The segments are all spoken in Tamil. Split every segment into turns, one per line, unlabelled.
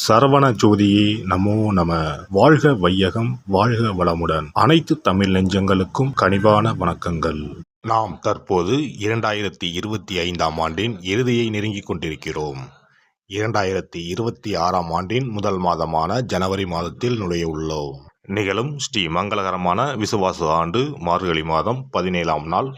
சரவண ஜோதியே நமோ நம. வாழ்க வையகம், வாழ்க வளமுடன். அனைத்து தமிழ் நெஞ்சங்களுக்கும் கனிவான வணக்கங்கள். நாம் தற்போது 2025ஆம் ஆண்டின் இறுதியை நெருங்கிக் கொண்டிருக்கிறோம். 2026ஆம் ஆண்டின் முதல் மாதமான ஜனவரி மாதத்தில் நுழைய உள்ளோம். நிகழும் ஸ்ரீ மங்களகரமான விசுவாச ஆண்டு மார்கழி மாதம் 17ஆம் நாள்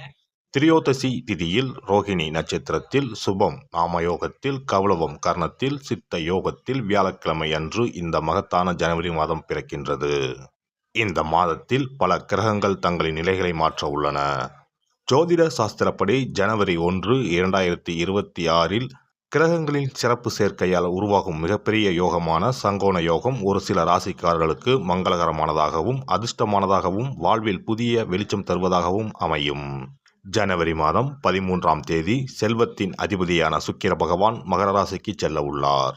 திரியோதசி திதியில் ரோகிணி நட்சத்திரத்தில் சுபம் நாமயோகத்தில் கௌளவம் கர்ணத்தில் சித்த யோகத்தில் வியாழக்கிழமை அன்று இந்த மகத்தான ஜனவரி மாதம் பிறக்கின்றது. இந்த மாதத்தில் பல கிரகங்கள் தங்களின் நிலைகளை மாற்ற உள்ளன. ஜோதிட சாஸ்திரப்படி ஜனவரி 1, 2026இல் கிரகங்களின் சிறப்பு சேர்க்கையால் உருவாகும் மிகப்பெரிய யோகமான சங்கோண யோகம் ஒரு சில ராசிக்காரர்களுக்கு மங்களகரமானதாகவும் அதிர்ஷ்டமானதாகவும் வாழ்வில் புதிய வெளிச்சம் தருவதாகவும் அமையும். ஜனவரி மாதம் 13ஆம் தேதி செல்வத்தின் அதிபதியான சுக்கிர பகவான் மகர ராசிக்கு செல்ல உள்ளார்.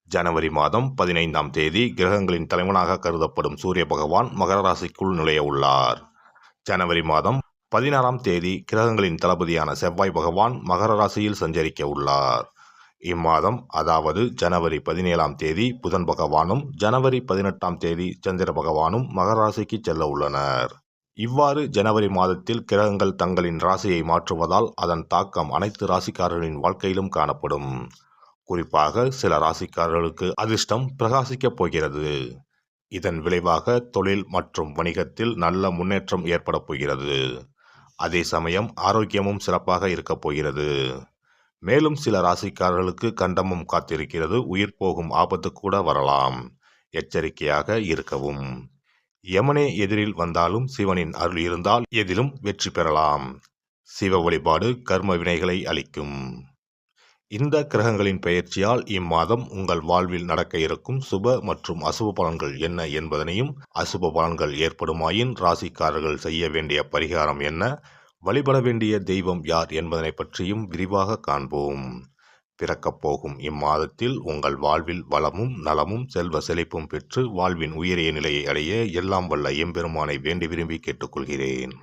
ஜனவரி மாதம் 15ஆம் தேதி கிரகங்களின் தலைவனாக கருதப்படும் சூரிய பகவான் மகர ராசிக்குள் நுழைய உள்ளார். ஜனவரி மாதம் 16ஆம் தேதி கிரகங்களின் தளபதியான செவ்வாய் பகவான் மகர ராசியில் சஞ்சரிக்க உள்ளார். இம்மாதம் அதாவது ஜனவரி 17ஆம் தேதி புதன் பகவானும் ஜனவரி 18ஆம் தேதி சந்திர பகவானும் மகர ராசிக்கு செல்ல உள்ளனர். இவ்வாறு ஜனவரி மாதத்தில் கிரகங்கள் தங்களின் ராசியை மாற்றுவதால் அதன் தாக்கம் அனைத்து ராசிக்காரர்களின் வாழ்க்கையிலும் காணப்படும். குறிப்பாக சில ராசிக்காரர்களுக்கு அதிர்ஷ்டம் பிரகாசிக்கப் போகிறது. இதன் விளைவாக தொழில் மற்றும் வணிகத்தில் நல்ல முன்னேற்றம் ஏற்பட போகிறது. அதே சமயம் ஆரோக்கியமும் சிறப்பாக இருக்கப் போகிறது. மேலும் சில ராசிக்காரர்களுக்கு கண்டமும் காத்திருக்கிறது. உயிர் போகும் ஆபத்து கூட வரலாம். எச்சரிக்கையாக இருக்கவும். யமனே எதிரில் வந்தாலும் சிவனின் அருள் இருந்தால் எதிலும் வெற்றி பெறலாம். சிவ வழிபாடு கர்ம வினைகளை அளிக்கும். இந்த கிரகங்களின் பெயர்ச்சியால் இம்மாதம் உங்கள் வாழ்வில் நடக்க இருக்கும் சுப மற்றும் அசுப பலன்கள் என்ன என்பதனையும், அசுப பலன்கள் ஏற்படுமாயின் ராசிக்காரர்கள் செய்ய வேண்டிய பரிகாரம் என்ன, வழிபட வேண்டிய தெய்வம் யார் என்பதனை பற்றியும் விரிவாக காண்போம். பிறக்கப் போகும் இம்மாதத்தில் உங்கள் வாழ்வில் வளமும் நலமும் செல்வ செழிப்பும் பெற்று வாழ்வின் உயரிய நிலையை அடைய எல்லாம் வல்ல எம்பெருமானை வேண்டி விரும்பி கேட்டுக்கொள்கிறேன்.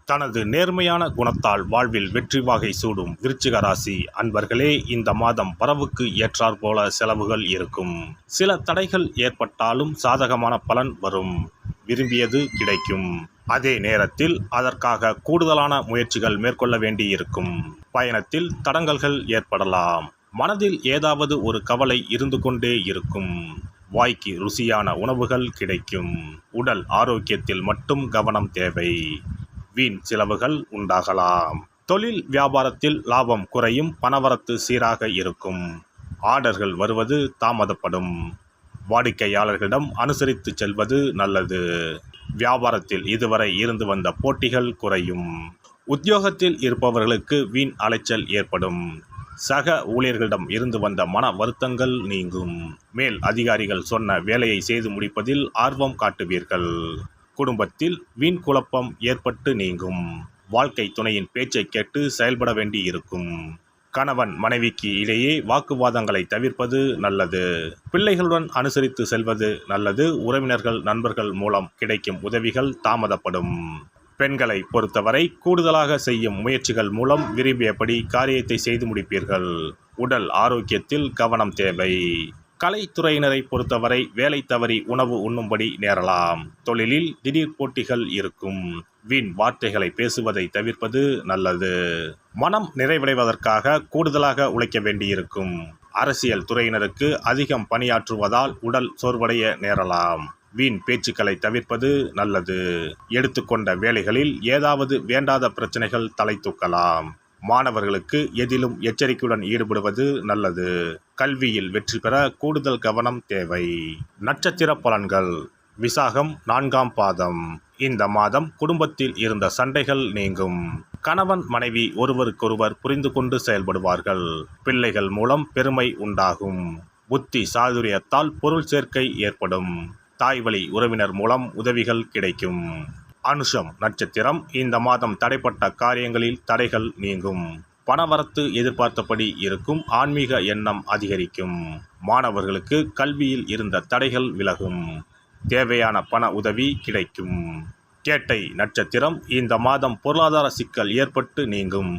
தனது நேர்மையான குணத்தால் வாழ்வில் வெற்றி வாகை சூடும் விருச்சிக ராசி அன்பர்களே, இந்த மாதம் வரவுக்கு ஏற்றாற் போல செலவுகள் இருக்கும். சில தடைகள் ஏற்பட்டாலும் சாதகமான பலன் வரும். விரும்பியது கிடைக்கும். அதே நேரத்தில் அதற்காக கூடுதலான முயற்சிகள் மேற்கொள்ள வேண்டியிருக்கும். பயணத்தில் தடங்கல்கள் ஏற்படலாம். மனதில் ஏதாவது ஒரு கவலை இருந்து கொண்டே இருக்கும். வாய்க்கு ருசியான உணவுகள் கிடைக்கும். உடல் ஆரோக்கியத்தில் மட்டும் கவனம் தேவை. வீண் செலவுகள் உண்டாகலாம். தொழில் வியாபாரத்தில் லாபம் குறையும். பணவரத்து சீராக இருக்கும். ஆர்டர்கள் வருவது தாமதப்படும். வாடிக்கையாளர்களிடம் அனுசரித்து செல்வது நல்லது. வியாபாரத்தில் இதுவரை இருந்து வந்த போட்டிகள் குறையும். உத்தியோகத்தில் இருப்பவர்களுக்கு வீண் அலைச்சல் ஏற்படும். சக ஊழியர்களிடம் இருந்து வந்த மன வருத்தங்கள் நீங்கும். மேல் அதிகாரிகள் சொன்ன வேலையை செய்து முடிப்பதில் ஆர்வம் காட்டுவீர்கள். குடும்பத்தில் வீண் குழப்பம் ஏற்பட்டு நீங்கும். வாழ்க்கை துணையின் பேச்சை கேட்டு செயல்பட வேண்டியிருக்கும். கணவன் மனைவிக்கு இடையே வாக்குவாதங்களை தவிர்ப்பது நல்லது. பிள்ளைகளுடன் அனுசரித்து செல்வது நல்லது. உறவினர்கள் நண்பர்கள் மூலம் கிடைக்கும் உதவிகள் தாமதப்படும். பெண்களை பொறுத்தவரை கூடுதலாக செய்யும் முயற்சிகள் மூலம் விரும்பியபடி காரியத்தை செய்து முடிப்பீர்கள். உடல் ஆரோக்கியத்தில் கவனம் தேவை. கலைத்துறையினரை பொறுத்தவரை வேலை தவறி உணவு உண்ணும்படி நேரலாம். தொழிலில் திடீர் போட்டிகள் இருக்கும். வீண் வார்த்தைகளை பேசுவதை தவிர்ப்பது நல்லது. மனம் நிறைவடைவதற்காக கூடுதலாக உழைக்க வேண்டியிருக்கும். அரசியல் துறையினருக்கு அதிகம் பணியாற்றுவதால் உடல் சோர்வடைய நேரலாம். வீண் பேச்சுக்களை தவிர்ப்பது நல்லது. எடுத்துக்கொண்ட வேலைகளில் ஏதாவது வேண்டாத பிரச்சனைகள் தலை தூக்கலாம். மாணவர்களுக்கு எதிலும் எச்சரிக்கையுடன் ஈடுபடுவது நல்லது. கல்வியில் வெற்றி பெற கூடுதல் கவனம் தேவை. நட்சத்திர பலன்கள். விசாகம் 4ஆம் பாதம். இந்த மாதம் குடும்பத்தில் இருந்த சண்டைகள் நீங்கும். கணவன் மனைவி ஒருவருக்கொருவர் புரிந்து கொண்டு செயல்படுவார்கள். பிள்ளைகள் மூலம் பெருமை உண்டாகும். புத்தி சாதுரியத்தால் பொருள் சேர்க்கை ஏற்படும். தாய்வழி உறவினர் மூலம் உதவிகள் கிடைக்கும். அனுஷம் நட்சத்திரம். இந்த மாதம் தடைப்பட்ட காரியங்களில் தடைகள் நீங்கும். பணவரத்து எதிர்பார்த்தபடி இருக்கும். ஆன்மீக எண்ணம் அதிகரிக்கும். மாணவர்களுக்கு கல்வியில் இருந்த தடைகள் விலகும். தேவையான பண உதவி கிடைக்கும். கேட்டை நட்சத்திரம். இந்த மாதம் பொருளாதார சிக்கல் ஏற்பட்டு நீங்கும்.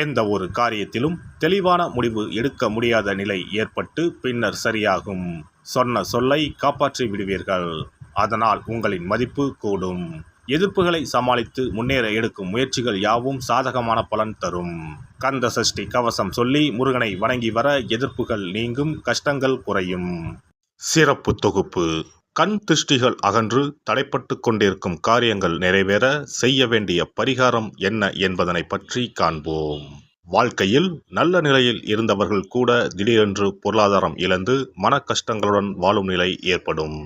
எந்த ஒரு காரியத்திலும் தெளிவான முடிவு எடுக்க முடியாத நிலை ஏற்பட்டு பின்னர் சரியாகும். சொன்ன சொல்லை காப்பாற்றி விடுவீர்கள். அதனால் உங்களின் மதிப்பு கூடும். எதிர்ப்புகளை சமாளித்து முன்னேற எடுக்கும் முயற்சிகள் யாவும் சாதகமான பலன் தரும். கந்த சஷ்டி கவசம் சொல்லி முருகனை வணங்கி வர எதிர்ப்புகள் நீங்கும், கஷ்டங்கள் குறையும். சிறப்பு தொகுப்பு. கண் திருஷ்டிகள் அகன்று தடைப்பட்டு கொண்டிருக்கும் காரியங்கள் நிறைவேற செய்ய வேண்டிய பரிகாரம் என்ன என்பதனை பற்றி காண்போம். வாழ்க்கையில் நல்ல நிலையில் இருந்தவர்கள் கூட திடீரென்று பொருளாதாரம் இழந்து மன கஷ்டங்களுடன் வாழும் நிலை ஏற்படும்.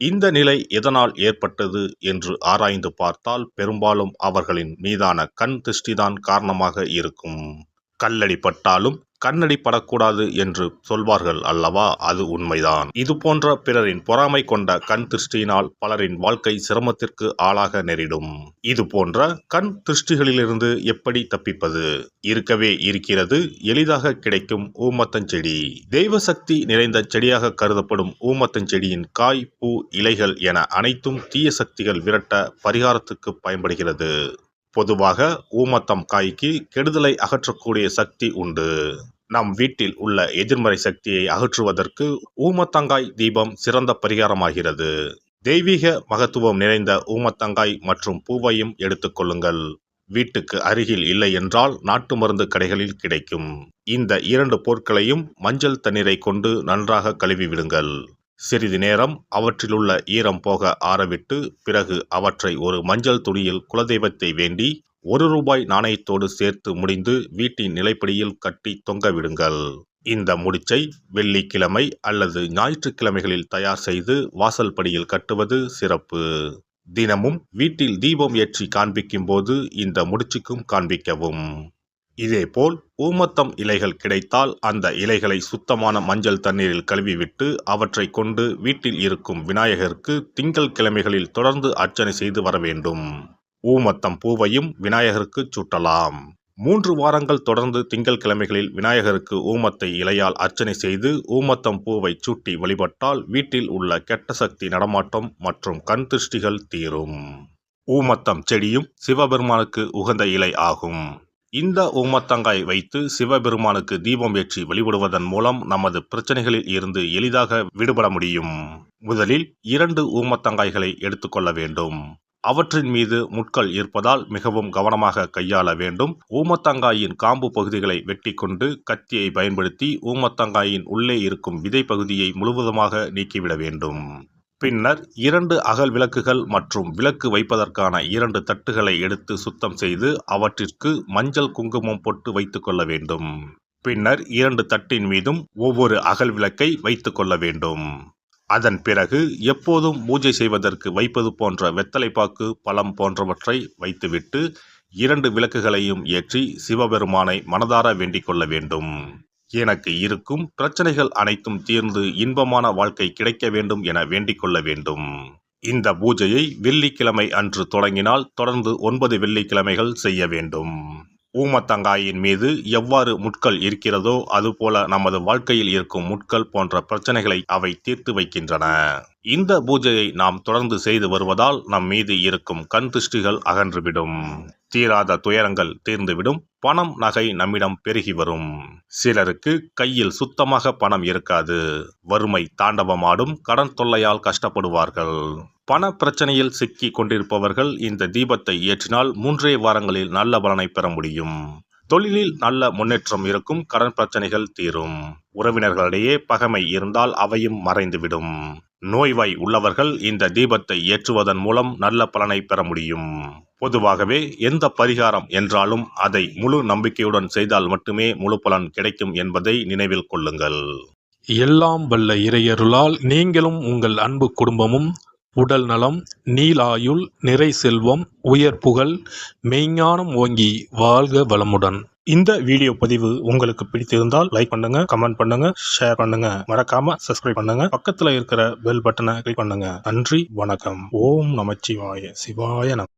இந்த நிலை எதனால் ஏற்பட்டது என்று ஆராய்ந்து பார்த்தால் பெரும்பாலும் அவர்களின் மீதான கண் திருஷ்டிதான் காரணமாக இருக்கும். கல்லடி பட்டாலும் கண்ணடி படக்கூடாது என்று சொல்வார்கள் அல்லவா, அது உண்மைதான். இது போன்ற பிறரின் பொறாமை கொண்ட கண் திருஷ்டியினால் பலரின் வாழ்க்கை சிரமத்திற்கு ஆளாக நேரிடும். இது போன்ற கண் திருஷ்டிகளிலிருந்து எப்படி தப்பிப்பது? இருக்கவே இருக்கிறது எளிதாக கிடைக்கும் ஊமத்தஞ்செடி. தெய்வ சக்தி நிறைந்த செடியாக கருதப்படும் ஊமத்தஞ்செடியின் காய், பூ, இலைகள் என அனைத்தும் தீய சக்திகள் விரட்ட பரிகாரத்துக்கு பயன்படுகிறது. பொதுவாக ஊமத்தம் காய்க்கு கெடுதலை அகற்றக்கூடிய சக்தி உண்டு. நம் வீட்டில் உள்ள எதிர்மறை சக்தியை அகற்றுவதற்கு ஊமத்தங்காய் தீபம் சிறந்த பரிகாரமாகிறது. தெய்வீக மகத்துவம் நிறைந்த ஊமத்தங்காய் மற்றும் பூவையும் எடுத்துக்கொள்ளுங்கள். வீட்டுக்கு அருகில் இல்லை என்றால் நாட்டு மருந்து கடைகளில் கிடைக்கும். இந்த 2 பொருட்களையும் மஞ்சள் தண்ணீரை கொண்டு நன்றாக கழுவி விடுங்கள். சிறிது நேரம் அவற்றிலுள்ள ஈரம் போக ஆறவிட்டு பிறகு அவற்றை ஒரு மஞ்சள் துணியில் குலதெய்வத்தை வேண்டி ₹1 நாணயத்தோடு சேர்த்து முடிந்து வீட்டின் நிலைப்படியில் கட்டி தொங்க விடுங்கள். இந்த முடிச்சை வெள்ளிக்கிழமை அல்லது ஞாயிற்றுக்கிழமைகளில் தயார் செய்து வாசல் படியில் கட்டுவது சிறப்பு. தினமும் வீட்டில் தீபம் ஏற்றி காண்பிக்கும் போது இந்த முடிச்சுக்கும் காண்பிக்கவும். இதேபோல் ஊமத்தம் இலைகள் கிடைத்தால் அந்த இலைகளை சுத்தமான மஞ்சள் தண்ணீரில் கழுவிவிட்டு அவற்றை கொண்டு வீட்டில் இருக்கும் விநாயகருக்கு திங்கள் கிழமைகளில் தொடர்ந்து அர்ச்சனை செய்து வர வேண்டும். ஊமத்தம் பூவையும் விநாயகருக்கு சூட்டலாம். 3 வாரங்கள் தொடர்ந்து திங்கள் கிழமைகளில் விநாயகருக்கு ஊமத்தை இலையால் அர்ச்சனை செய்து ஊமத்தம் பூவை சூட்டி வழிபட்டால் வீட்டில் உள்ள கெட்ட சக்தி நடமாட்டம் மற்றும் கண் திருஷ்டிகள் தீரும். ஊமத்தம் செடியும் சிவபெருமானுக்கு உகந்த இலை ஆகும். இந்த ஊமத்தங்காய் வைத்து சிவபெருமானுக்கு தீபம் ஏற்றி வழிபடுவதன் மூலம் நமது பிரச்சனைகளில் இருந்து எளிதாக விடுபட முடியும். முதலில் 2 ஊமத்தங்காய்களை எடுத்துக்கொள்ள வேண்டும். அவற்றின் மீது முட்கள் இருப்பதால் மிகவும் கவனமாக கையாள வேண்டும். ஊமத்தங்காயின் காம்பு பகுதிகளை வெட்டி கொண்டு கத்தியை பயன்படுத்தி ஊமத்தங்காயின் உள்ளே இருக்கும் விதை பகுதியை முழுவதுமாக நீக்கிவிட வேண்டும். பின்னர் 2 அகல் விளக்குகள் மற்றும் விளக்கு வைப்பதற்கான 2 தட்டுகளை எடுத்து சுத்தம் செய்து அவற்றிற்கு மஞ்சள் குங்குமம் போட்டு வைத்துக் கொள்ள வேண்டும். பின்னர் 2 தட்டின் மீதும் ஒவ்வொரு அகல் விளக்கை வைத்துக் கொள்ள வேண்டும். அதன் பிறகு எப்போதும் பூஜை செய்வதற்கு வைப்பது போன்ற வெத்தலைப்பாக்கு, பழம் போன்றவற்றை வைத்துவிட்டு 2 விளக்குகளையும் ஏற்றி சிவபெருமானை மனதார வேண்டிக் கொள்ள வேண்டும். எனக்கு இருக்கும் பிரச்சனைகள் அனைத்தும் தீர்ந்து இன்பமான வாழ்க்கை கிடைக்க வேண்டும் என வேண்டிக் கொள்ள வேண்டும். இந்த பூஜையை வெள்ளிக்கிழமை அன்று தொடங்கினால் தொடர்ந்து 9 வெள்ளிக்கிழமைகள் செய்ய வேண்டும். ஊமத்தங்காயின் மீது எவ்வாறு முட்கள் இருக்கிறதோ அதுபோல நமது வாழ்க்கையில் இருக்கும் முட்கள் போன்ற பிரச்சனைகளை அவை தீர்த்து வைக்கின்றன. இந்த பூஜையை நாம் தொடர்ந்து செய்து வருவதால் நம் மீது இருக்கும் கண் திருஷ்டிகள் அகன்றுவிடும். தீராத துயரங்கள் தீர்ந்துவிடும். பணம், நகை நம்மிடம் பெருகி வரும். சிலருக்கு கையில் சுத்தமாக பணம் இருக்காது. வறுமை தாண்டவமாடும். கடன் தொல்லையால் கஷ்டப்படுவார்கள். பண பிரச்சனையில் சிக்கி கொண்டிருப்பவர்கள் இந்த தீபத்தை ஏற்றினால் 3 வாரங்களில் நல்ல பலனை பெற முடியும். தொழிலில் நல்ல முன்னேற்றம் இருக்கும். கடன் பிரச்சனைகள் தீரும். உறவினர்களிடையே பகைமை இருந்தால் அவையும் மறைந்துவிடும். நோய்வாய் உள்ளவர்கள் இந்த தீபத்தை ஏற்றுவதன் மூலம் நல்ல பலனை பெற முடியும். பொதுவாகவே எந்த பரிகாரம் என்றாலும் அதை முழு நம்பிக்கையுடன் செய்தால் மட்டுமே முழு பலன் கிடைக்கும் என்பதை நினைவில் கொள்ளுங்கள்.
எல்லாம் வல்ல இறையருளால் நீங்களும் உங்கள் அன்பு குடும்பமும் உடல் நலம், நீலாயுள், நிறை செல்வம், உயர் புகழ், மெய்ஞானம் ஓங்கி வாழ்க வளமுடன்.
இந்த வீடியோ பதிவு உங்களுக்கு பிடித்திருந்தால் லைக் பண்ணுங்க, கமெண்ட் பண்ணுங்க, ஷேர் பண்ணுங்க. மறக்காம சப்ஸ்கிரைப் பண்ணுங்க. பக்கத்துல இருக்கிற பெல் பட்டனை கிளிக் பண்ணுங்க. நன்றி, வணக்கம். ஓம் நமச்சிவாய. சிவாய நம.